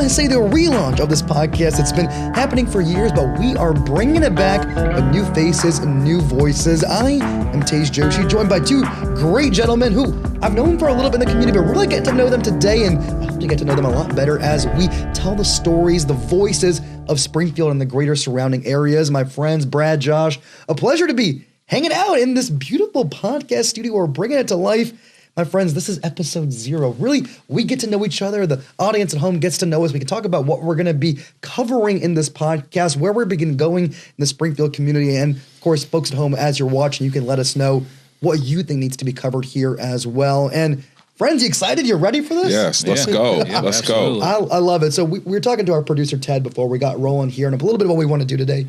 to say the relaunch of this podcast. It's been happening for years, but we are bringing it back with new faces and new voices. I am Tej Joshi, joined by two great gentlemen who I've known for a little bit in the community, but really get to know them today, and I hope to get to know them a lot better as we tell the stories, the voices of Springfield and the greater surrounding areas. My friends, Brad, Josh, a pleasure to be hanging out in this beautiful podcast studio. We're bringing it to life. My friends, this is episode 0. Really, we get to know each other. The audience at home gets to know us. We can talk about what we're going to be covering in this podcast, where we're going in the Springfield community. And of course, folks at home, as you're watching, you can let us know what you think needs to be covered here as well. And friends, you excited? You ready for this? Yes, let's go. Yeah, let's absolutely. go. I love it. So we were talking to our producer, Ted, before we got rolling here. And a little bit of what we want to do today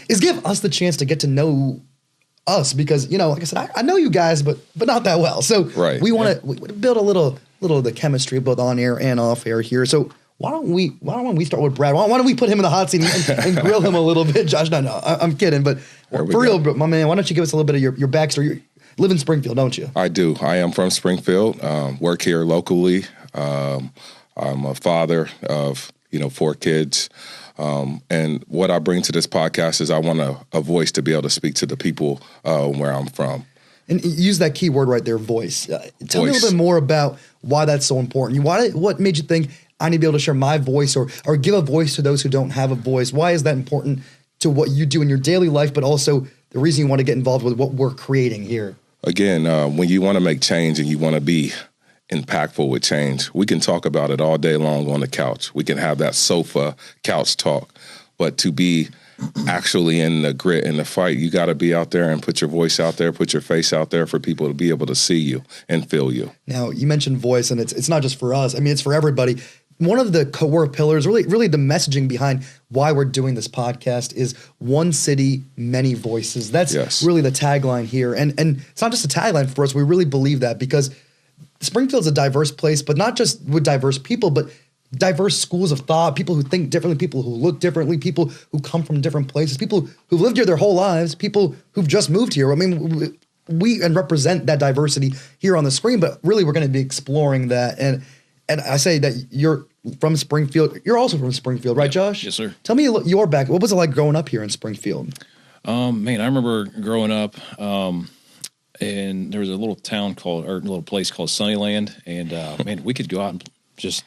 is give us the chance to get to know us, because, you know, like I said, I know you guys, but not that well. So we want to build a little of the chemistry both on air and off air here. So why don't we start with Brad? Why don't we put him in the hot seat and grill him a little bit? Josh, no, I'm kidding, but for real, my man, why don't you give us a little bit of your backstory? You live in Springfield, don't you? I do. I am from Springfield. Work here locally. I'm a father of 4 kids. And what I bring to this podcast is I want a voice to be able to speak to the people where I'm from. And use that key word right there, voice. Tell me a little bit more about why that's so important. What made you think I need to be able to share my voice or give a voice to those who don't have a voice? Why is that important to what you do in your daily life, but also the reason you want to get involved with what we're creating here? Again, when you want to make change and you want to be impactful with change, we can talk about it all day long on the couch. We can have that sofa couch talk, but to be actually in the grit and the fight, you got to be out there and put your voice out there, put your face out there for people to be able to see you and feel you. Now, you mentioned voice, and it's not just for us. I mean, it's for everybody. One of the core pillars, really the messaging behind why we're doing this podcast is one city, many voices. That's really the tagline here. And it's not just a tagline for us. We really believe that, because Springfield's a diverse place, but not just with diverse people, but diverse schools of thought, people who think differently, people who look differently, people who come from different places, people who've lived here their whole lives, people who've just moved here. I mean, we represent that diversity here on the screen, but really we're going to be exploring that. And I say that you're from Springfield. You're also from Springfield, right, Josh? Yes, sir. Tell me your back. What was it like growing up here in Springfield? Man, I remember growing up, and there was a little place called Sunnyland, and man, we could go out and just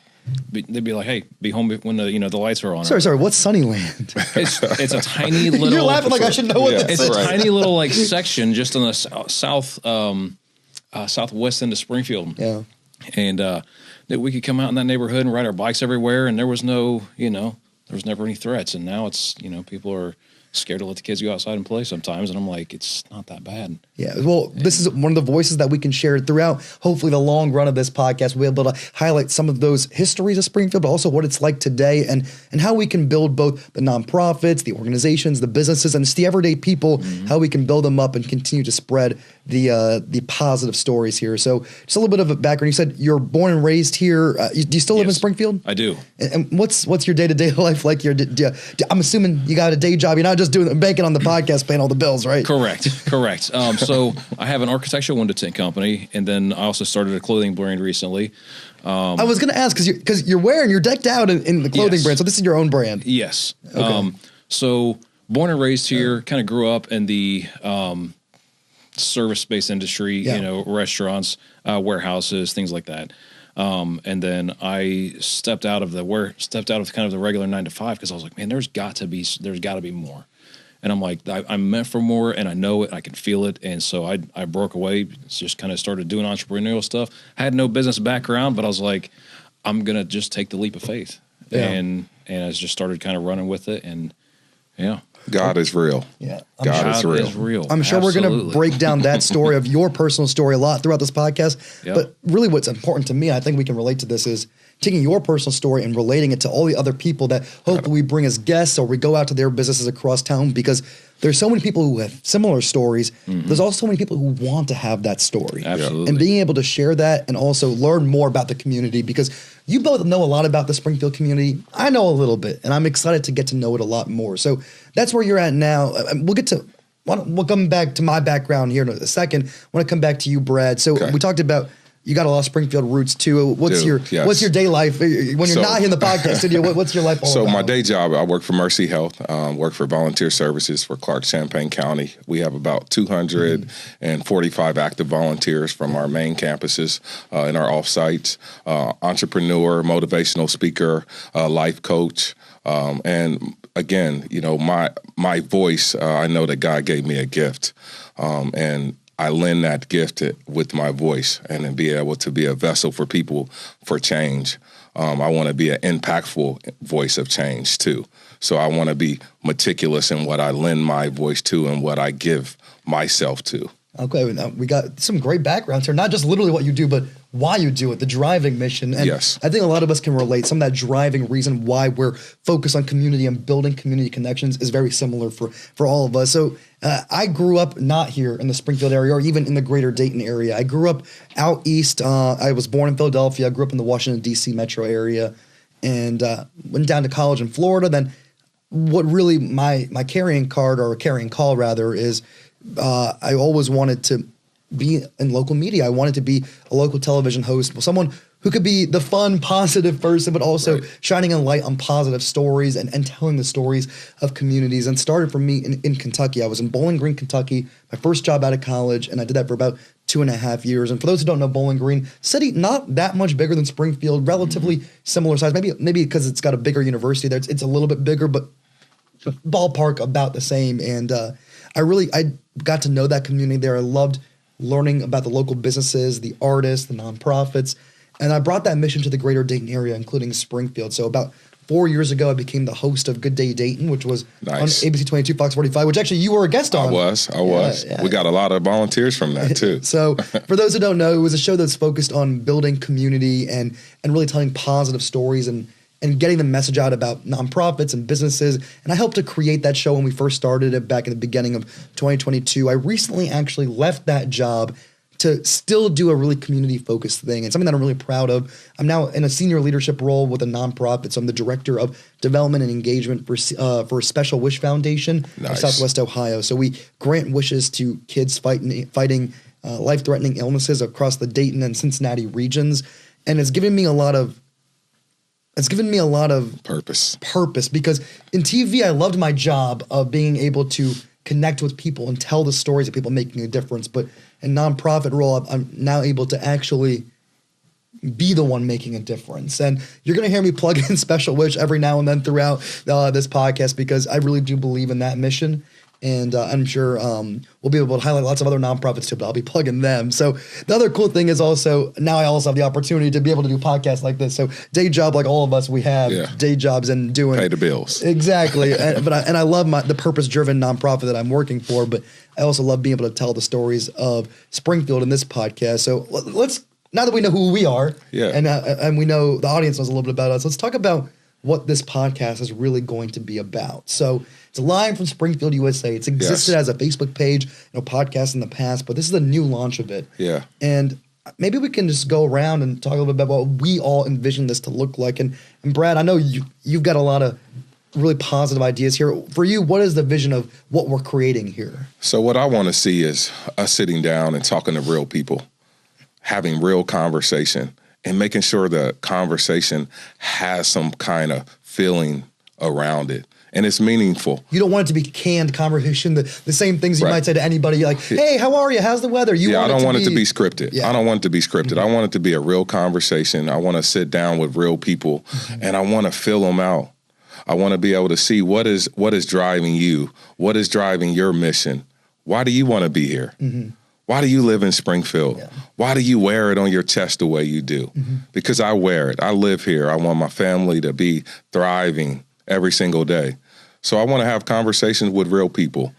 they'd be like, "Hey, be home when the lights are on." Sorry, what's Sunnyland? It's a tiny little. You're laughing like I should know what this is. It's a tiny little section just on the southwest end of Springfield. Yeah, and that we could come out in that neighborhood and ride our bikes everywhere, and there was no, there was never any threats. And now it's, people are scared to let the kids go outside and play sometimes, and I'm like, it's not that bad. Yeah, well, this is one of the voices that we can share throughout, hopefully, the long run of this podcast. We'll be able to highlight some of those histories of Springfield, but also what it's like today, and how we can build both the nonprofits, the organizations, the businesses, and it's the everyday people, how we can build them up and continue to spread the positive stories here. So just a little bit of a background. You said you're born and raised here. Do you still live in Springfield? I do. And what's your day-to-day life like here? I'm assuming you got a day job. You're not just banking on the podcast, paying all the bills, right? Correct. So I have an architectural window tint company, and then I also started a clothing brand recently. I was going to ask, because you're decked out in the clothing brand, so this is your own brand. Yes. Okay. So born and raised here, kind of grew up in the service-based industry, restaurants, warehouses, things like that. And then I stepped out of kind of the regular 9 to 5, because I was like, man, there's got to be more. And I'm like, I'm meant for more, and I know it, I can feel it. And so I broke away, just kind of started doing entrepreneurial stuff. I had no business background, but I was like, I'm going to just take the leap of faith. Yeah. And I just started kind of running with it, and God is real. Yeah. God is real. I'm sure we're going to break down that story of your personal story a lot throughout this podcast. Yep. But really what's important to me, I think we can relate to this, is taking your personal story and relating it to all the other people that hopefully we bring as guests, or we go out to their businesses across town, because there's so many people who have similar stories. Mm-hmm. There's also so many people who want to have that story. Absolutely. And being able to share that and also learn more about the community, because you both know a lot about the Springfield community. I know a little bit, and I'm excited to get to know it a lot more. So that's where you're at now. We'll come back to my background here in a second. I want to come back to you, Brad. So we talked about you got a lot of Springfield roots too. What's your day life when you're not in the podcast studio? What's your life all about? So my day job, I work for Mercy Health, work for volunteer services for Clark-Champaign County. We have about 245 active volunteers from our main campuses and our off-sites, entrepreneur, motivational speaker, life coach. And again, my voice, I know that God gave me a gift, and I lend that gift with my voice and then be able to be a vessel for people for change. I want to be an impactful voice of change too. So I want to be meticulous in what I lend my voice to and what I give myself to. Okay, we got some great backgrounds here, not just literally what you do, but why you do it, the driving mission. And yes. I think a lot of us can relate. Some of that driving reason why we're focused on community and building community connections is very similar for all of us. So I grew up not here in the Springfield area or even in the greater Dayton area. I grew up out east. I was born in Philadelphia. I grew up in the Washington, D.C. metro area and went down to college in Florida. Then what really my carrying card or carrying call rather is I always wanted to be in local media. I wanted to be a local television host, someone who could be the fun, positive person, but also shining a light on positive stories and telling the stories of communities. And started for me in Kentucky. I was in Bowling Green, Kentucky, my first job out of college, and I did that for about 2.5 years. And for those who don't know, Bowling Green, city not that much bigger than Springfield, relatively similar size. Maybe because it's got a bigger university there, it's a little bit bigger, but ballpark about the same. And I got to know that community there. I loved learning about the local businesses, the artists, the nonprofits, and I brought that mission to the greater Dayton area, including Springfield. So about 4 years ago, I became the host of Good Day Dayton, which was on ABC 22, Fox 45, which actually you were a guest on. I was. Yeah. We got a lot of volunteers from that too. So for those who don't know, it was a show that's focused on building community and really telling positive stories and getting the message out about nonprofits and businesses. And I helped to create that show when we first started it back in the beginning of 2022. I recently actually left that job to still do a really community-focused thing and something that I'm really proud of. I'm now in a senior leadership role with a nonprofit. So I'm the director of development and engagement for Special Wish Foundation of Southwest Ohio. So we grant wishes to kids fighting life-threatening illnesses across the Dayton and Cincinnati regions. And it's given me a lot of purpose because in TV, I loved my job of being able to connect with people and tell the stories of people making a difference. But in nonprofit role, I'm now able to actually be the one making a difference. And you're going to hear me plug in Special Wish every now and then throughout this podcast because I really do believe in that mission. And I'm sure we'll be able to highlight lots of other nonprofits too, but I'll be plugging them. So the other cool thing is also now I also have the opportunity to be able to do podcasts like this. So day job, like all of us, we have day jobs and doing pay the bills. Exactly. and I love the purpose-driven nonprofit that I'm working for, but I also love being able to tell the stories of Springfield in this podcast. So let's now that we know who we are, and we know the audience knows a little bit about us, let's talk about what this podcast is really going to be about. So it's live from Springfield, USA. It's existed as a Facebook page, podcast in the past, but this is the new launch of it. Yeah. And maybe we can just go around and talk a little bit about what we all envision this to look like. And Brad, I know you've got a lot of really positive ideas here. For you, what is the vision of what we're creating here? So what I want to see is us sitting down and talking to real people, having real conversation, and making sure the conversation has some kind of feeling around it. And it's meaningful. You don't want it to be canned conversation, the same things you might say to anybody like, hey, how are you? How's the weather? I don't want it to be scripted. Yeah. I don't want it to be scripted. I want it to be a real conversation. I want to sit down with real people and I want to fill them out. I want to be able to see what is driving you, what is driving your mission. Why do you want to be here? Why do you live in Springfield? Yeah. Why do you wear it on your chest the way you do? Because I wear it. I live here. I want my family to be thriving every single day. So I want to have conversations with real people.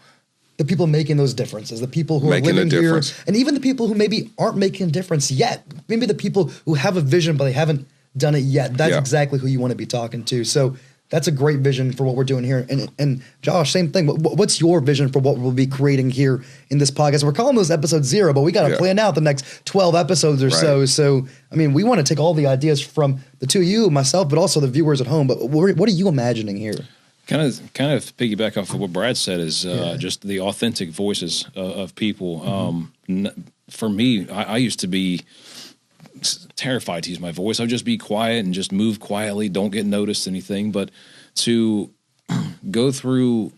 The people making those differences, the people who are living here, and even the people who maybe aren't making a difference yet. Maybe the people who have a vision, but they haven't done it yet. That's exactly who you want to be talking to. So that's a great vision for what we're doing here. And Josh, same thing. What's your vision for what we'll be creating here in this podcast? We're calling this episode 0, but we got to plan out the next 12 episodes or so. So, I mean, we want to take all the ideas from the two of you, myself, but also the viewers at home. But what are you imagining here? Kind of piggyback off of what Brad said is just the authentic voices of people. For me, I used to be terrified to use my voice. I would just be quiet and just move quietly, don't get noticed anything. But to go through,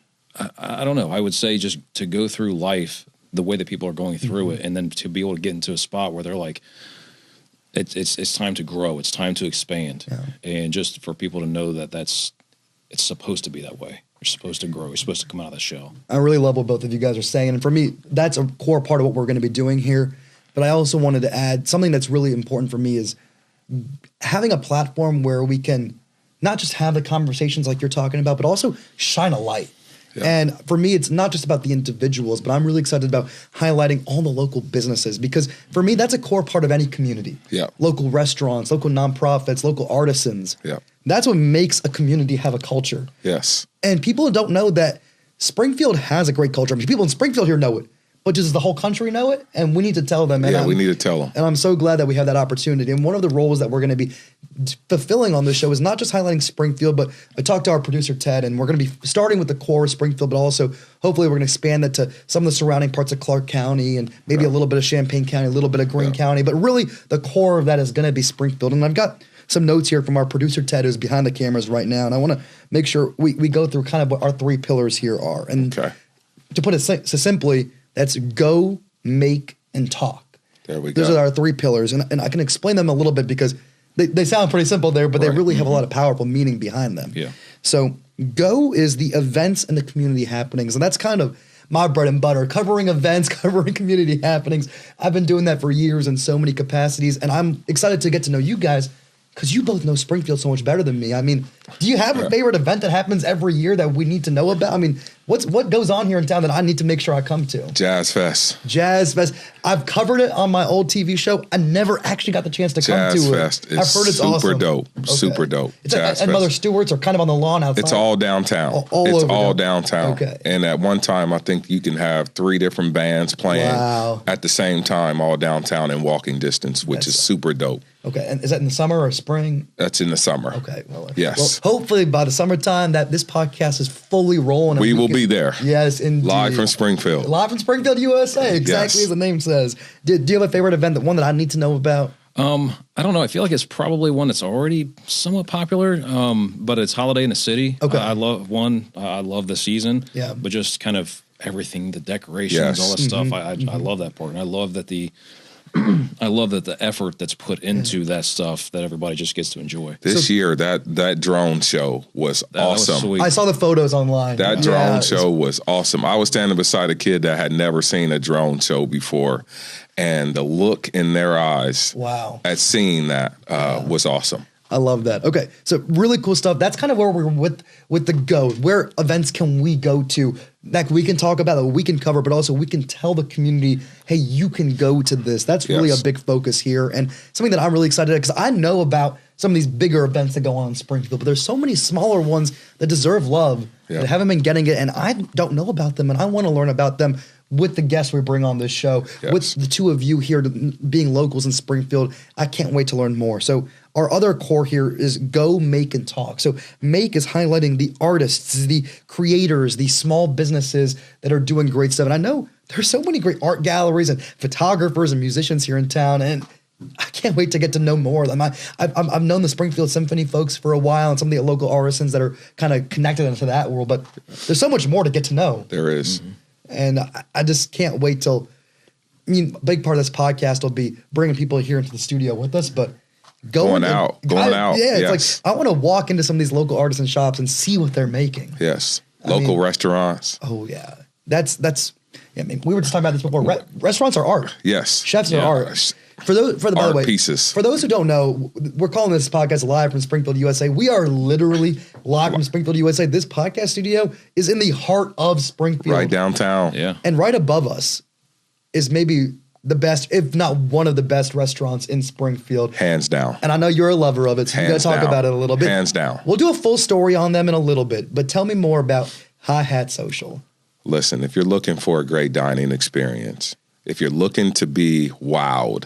I don't know, I would say just to go through life the way that people are going through it, and then to be able to get into a spot where they're like, it's time to grow, it's time to expand, and just for people to know that it's supposed to be that way. You're supposed to grow. You're supposed to come out of the shell. I really love what both of you guys are saying, and for me, that's a core part of what we're going to be doing here. But I also wanted to add something that's really important for me is having a platform where we can not just have the conversations like you're talking about, but also shine a light. Yeah. And for me, it's not just about the individuals, but I'm really excited about highlighting all the local businesses, because for me, that's a core part of any community. Yeah. Local restaurants, local nonprofits, local artisans. Yeah. That's what makes a community have a culture. Yes. And people don't know that Springfield has a great culture. I mean, people in Springfield here know it, but does the whole country know it? And we need to tell them. And we need to tell them. And I'm so glad that we have that opportunity. And one of the roles that we're going to be fulfilling on this show is not just highlighting Springfield, but I talked to our producer, Ted, and we're going to be starting with the core of Springfield, but also hopefully we're going to expand that to some of the surrounding parts of Clark County and maybe a little bit of Champaign County, a little bit of Greene County. But really the core of that is going to be Springfield. And I've got some notes here from our producer, Ted, who's behind the cameras right now. And I want to make sure we go through kind of what our three pillars here are. And to put it simply, that's go, make, and talk. There we go. Those are our three pillars. And I can explain them a little bit because they sound pretty simple there, but they really have a lot of powerful meaning behind them. Yeah. So go is the events and the community happenings. And that's kind of my bread and butter, covering events, covering community happenings. I've been doing that for years in so many capacities. And I'm excited to get to know you guys because you both know Springfield so much better than me. I mean, do you have a favorite event that happens every year that we need to know about? I mean, what goes on here in town that I need to make sure I come to? Jazz Fest. Jazz Fest. I've covered it on my old TV show. I never actually got the chance to come to it. Jazz Fest is I've heard it's super awesome. dope. Okay. Super dope. It's at Mother Stewart's or kind of on the lawn outside? It's all downtown. It's all downtown. Okay. And at one time, I think you can have 3 different bands playing at the same time, all downtown in walking distance, which is super dope. Okay, and is that in the summer or spring? That's in the summer. Okay, well, yes. Well, hopefully by the summertime that this podcast is fully rolling. We will be there. Yes, indeed. Live from Springfield. Live from Springfield, USA. Exactly as the name says. Do you have a favorite event, the one that I need to know about? I don't know. I feel like it's probably one that's already somewhat popular, but it's Holiday in the City. Okay. I love the season. Yeah. But just kind of everything, the decorations, all that stuff. I love that part, and I love that the effort that's put into that stuff that everybody just gets to enjoy. This year, that drone show was awesome. Was sweet. I saw the photos online. That drone show was awesome. I was standing beside a kid that had never seen a drone show before, and the look in their eyes at seeing that was awesome. I love that. Okay, so really cool stuff. That's kind of where we're with the go. Where events can we go to that we can talk about, that we can cover, but also we can tell the community, hey, you can go to this. That's really a big focus here, and something that I'm really excited at because I know about some of these bigger events that go on in Springfield, but there's so many smaller ones that deserve love that haven't been getting it, and I don't know about them, and I want to learn about them with the guests we bring on this show, with the two of you here being locals in Springfield. I can't wait to learn more. So our other core here is go, make, and talk. So make is highlighting the artists, the creators, the small businesses that are doing great stuff. And I know there's so many great art galleries and photographers and musicians here in town, and I can't wait to get to know more of them. I've known the Springfield Symphony folks for a while and some of the local artisans that are kind of connected into that world, but there's so much more to get to know. There is. Mm-hmm. And I just can't wait till, a big part of this podcast will be bringing people here into the studio with us, but going out. Yeah, it's like I want to walk into some of these local artisan shops and see what they're making. Yes. Local restaurants. Oh, yeah. That's we were just talking about this before. Restaurants are art. Yes. Chefs are art. By the way, pieces. For those who don't know, we're calling this podcast live from Springfield, USA. We are literally live from Springfield, USA. This podcast studio is in the heart of Springfield. Right downtown. Yeah. And right above us is maybe the best, if not one of the best restaurants in Springfield. Hands down. And I know you're a lover of it, so you got to talk about it a little bit. Hands down. We'll do a full story on them in a little bit, but tell me more about Hi Hat Social. Listen, if you're looking for a great dining experience, if you're looking to be wowed,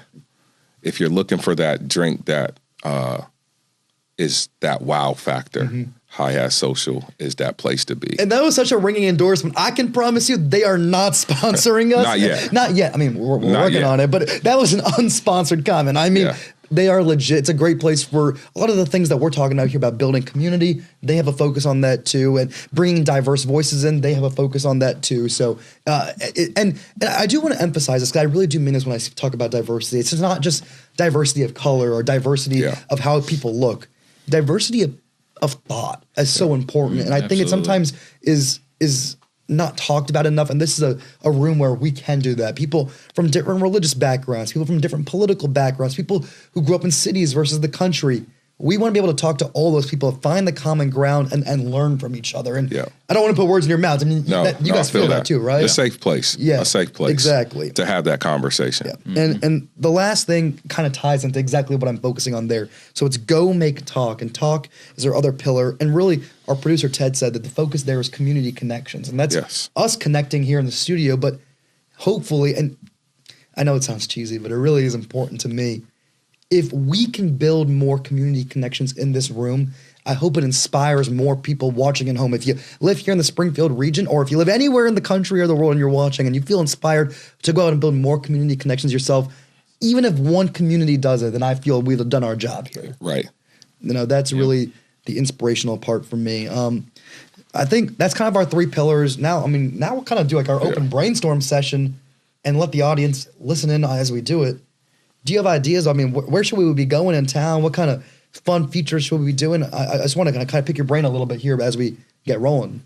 if you're looking for that drink that is that wow factor, Hi Hat Social is that place to be. And that was such a ringing endorsement. I can promise you they are not sponsoring us. Not yet. Not yet. I mean, we're working on it, but that was an unsponsored comment. I mean, They are legit. It's a great place for a lot of the things that we're talking about here about building community. They have a focus on that too, and bringing diverse voices in. They have a focus on that too. So, and I do want to emphasize this, because I really do mean this when I talk about diversity. It's not just diversity of color or diversity of how people look. Diversity of thought is so important, and I think it sometimes is not talked about enough. And this is a room where we can do that. People from different religious backgrounds, people from different political backgrounds, people who grew up in cities versus the country. We want to be able to talk to all those people, find the common ground, and learn from each other. And I don't want to put words in your mouth. I mean, you guys feel that too, right? A safe place. Yeah, a safe place. Exactly. To have that conversation. Yeah. And the last thing kind of ties into exactly what I'm focusing on there. So it's go, make, talk. And talk is our other pillar. And really, our producer, Ted, said that the focus there is community connections. And that's us connecting here in the studio. But hopefully, and I know it sounds cheesy, but it really is important to me, if we can build more community connections in this room, I hope it inspires more people watching at home. If you live here in the Springfield region, or if you live anywhere in the country or the world and you're watching and you feel inspired to go out and build more community connections yourself, even if one community does it, then I feel we've done our job here. Right. That's really the inspirational part for me. I think that's kind of our three pillars. Now we'll kind of do like our open brainstorm session and let the audience listen in as we do it. Do you have ideas? I mean, where should we be going in town? What kind of fun features should we be doing? I just want to kind of pick your brain a little bit here as we get rolling.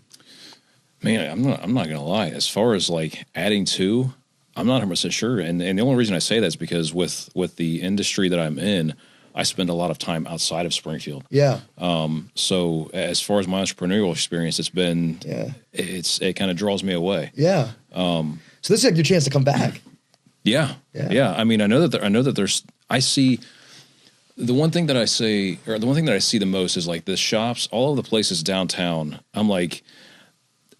Man, I'm not gonna lie. As far as like adding to, I'm not 100% sure. And the only reason I say that is because with the industry that I'm in, I spend a lot of time outside of Springfield. Yeah. So as far as my entrepreneurial experience, it's been it kind of draws me away. Yeah. So this is like your chance to come back. Yeah. I mean, I know that I see the one thing that I see the most is like the shops, all of the places downtown. I'm like,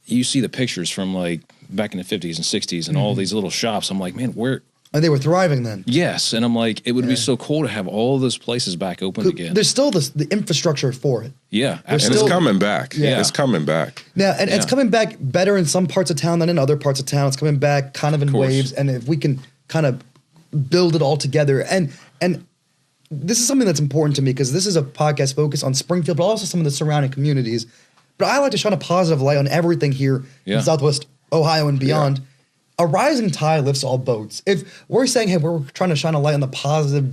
you see the pictures from like back in the 50s and 60s and all these little shops. I'm like, man, where? And they were thriving then. Yes. And I'm like, it would be so cool to have all those places back open again. There's still the infrastructure for it. Yeah. And it's coming back. Yeah. It's coming back. Yeah. And it's coming back better in some parts of town than in other parts of town. It's coming back kind of in waves. And if we can kind of build it all together. And this is something that's important to me, because this is a podcast focused on Springfield, but also some of the surrounding communities. But I like to shine a positive light on everything here in Southwest Ohio and beyond. Yeah. A rising tide lifts all boats. If we're saying, hey, we're trying to shine a light on the positive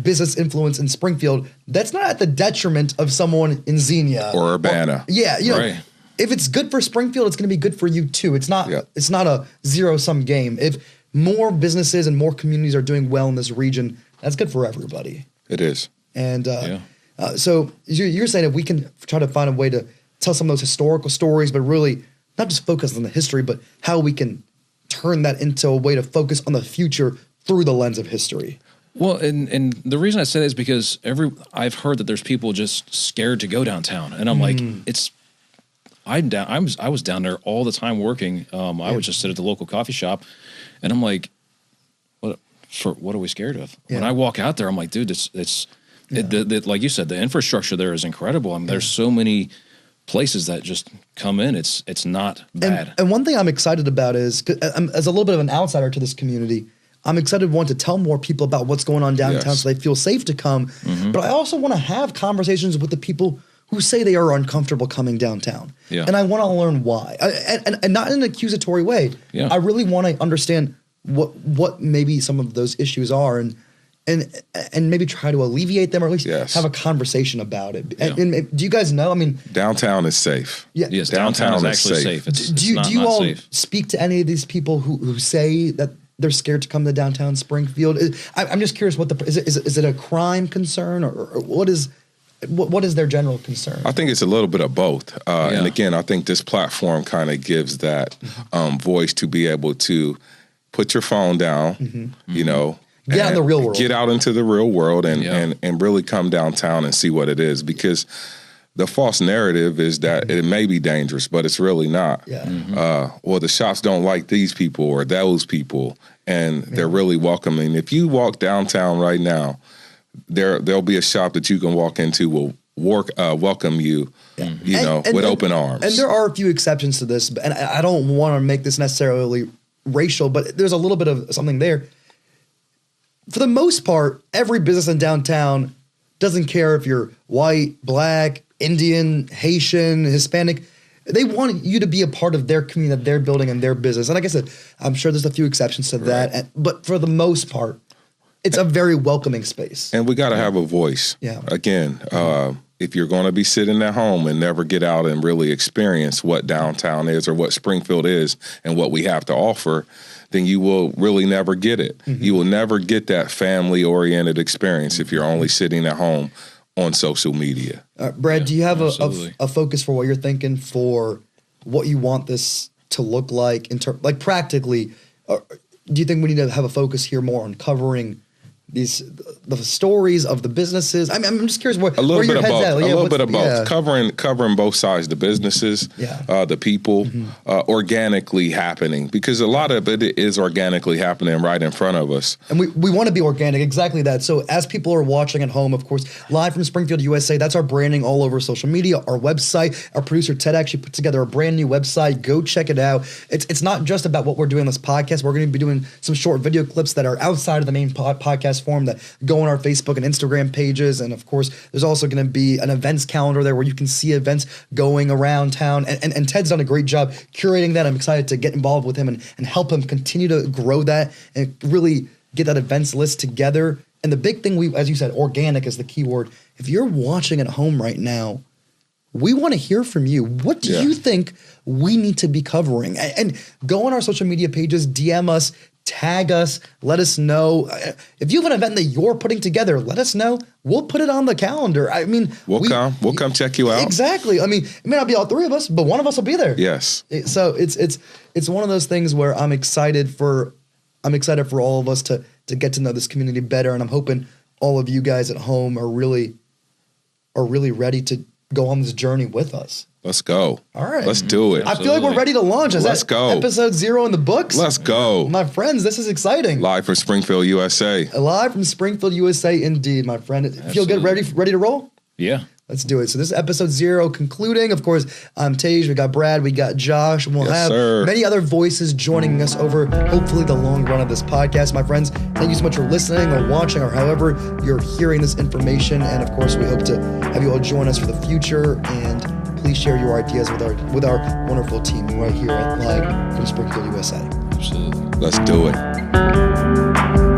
business influence in Springfield, that's not at the detriment of someone in Xenia. Or Urbana. Know, if it's good for Springfield, it's going to be good for you too. It's not a zero-sum game. If more businesses and more communities are doing well in this region, that's good for everybody. It is. And so you're saying if we can try to find a way to tell some of those historical stories, but really not just focus on the history, but how we can turn that into a way to focus on the future through the lens of history. Well, and the reason I say that is because I've heard that there's people just scared to go downtown, and I'm like, I was down there all the time working. I would just sit at the local coffee shop, and I'm like, what are we scared of? Yeah. When I walk out there, I'm like, dude, like you said, the infrastructure there is incredible. I mean, there's so many places that just come in. It's not bad. And one thing I'm excited about is, as a little bit of an outsider to this community, I'm excited to tell more people about what's going on downtown so they feel safe to come. Mm-hmm. But I also want to have conversations with the people who say they are uncomfortable coming downtown. Yeah. And I want to learn why. And not in an accusatory way. Yeah. I really want to understand what maybe some of those issues are and maybe try to alleviate them, or at least have a conversation about it. Yeah. And do you guys know? I mean, downtown is safe. Yeah. Yes, downtown is actually safe. Do you all speak to any of these people who say that they're scared to come to downtown Springfield? I'm just curious, is it a crime concern, or what is their general concern? I think it's a little bit of both. And again, I think this platform kind of gives that voice to be able to put your phone down, get out in the real world. Get out into the real world and really come downtown and see what it is. Because the false narrative is that it may be dangerous, but it's really not. Yeah. Mm-hmm. The shops don't like these people or those people, and they're really welcoming. If you walk downtown right now, there'll be a shop that you can walk into will welcome you, with open arms. And there are a few exceptions to this, and I don't want to make this necessarily racial, but there's a little bit of something there. for the most part, every business in downtown doesn't care if you're white, black, Indian, Haitian, Hispanic. They want you to be a part of their community, their building, and their business. And like I said, I'm sure there's a few exceptions to that. But for the most part, it's a very welcoming space. And we got to have a voice. Yeah. Again, if you're going to be sitting at home and never get out and really experience what downtown is or what Springfield is and what we have to offer, then you will really never get it. You will never get that family-oriented experience if you're only sitting at home on social media. Brad, do you have absolutely. a focus for what you're thinking for what you want this to look like like practically? Do you think we need to have a focus here more on covering the stories of the businesses? I mean, I'm just curious where your head's at. A little bit of both. Covering both sides, the businesses, the people, organically happening, because a lot of it is organically happening right in front of us. And we want to be organic, exactly that. So as people are watching at home, of course, live from Springfield, USA, that's our branding all over social media, our website. Our producer, Ted, actually put together a brand new website. Go check it out. It's not just about what we're doing on this podcast. We're going to be doing some short video clips that are outside of the main podcast form that go on our Facebook and Instagram pages. And of course, there's also going to be an events calendar there where you can see events going around town. And Ted's done a great job curating that. I'm excited to get involved with him and help him continue to grow that and really get that events list together. And the big thing, as you said, organic is the key word. If you're watching at home right now, we want to hear from you. What do you think we need to be covering? And go on our social media pages, DM us, tag us, let us know. If you have an event that you're putting together, let us know. We'll put it on the calendar. I mean, we'll come check you out. Exactly. I mean, it may not be all three of us, but one of us will be there. Yes. So it's one of those things where I'm excited for all of us to get to know this community better, and I'm hoping all of you guys at home are really ready to go on this journey with us. Let's go. All right. Let's do it. I feel like we're ready to launch. Let's go. Episode 0 in the books? Let's go. My friends, this is exciting. Live from Springfield, USA. Live from Springfield, USA, indeed, my friend. Feel good, ready to roll? Yeah. Let's do it. So this is episode 0 concluding. Of course, I'm Tej, we got Brad, we got Josh, and we'll have many other voices joining us over hopefully the long run of this podcast. My friends, thank you so much for listening or watching or however you're hearing this information. And of course, we hope to have you all join us for the future, and please share your ideas with our wonderful team right here at Live from Springfield, USA. Absolutely. Let's do it.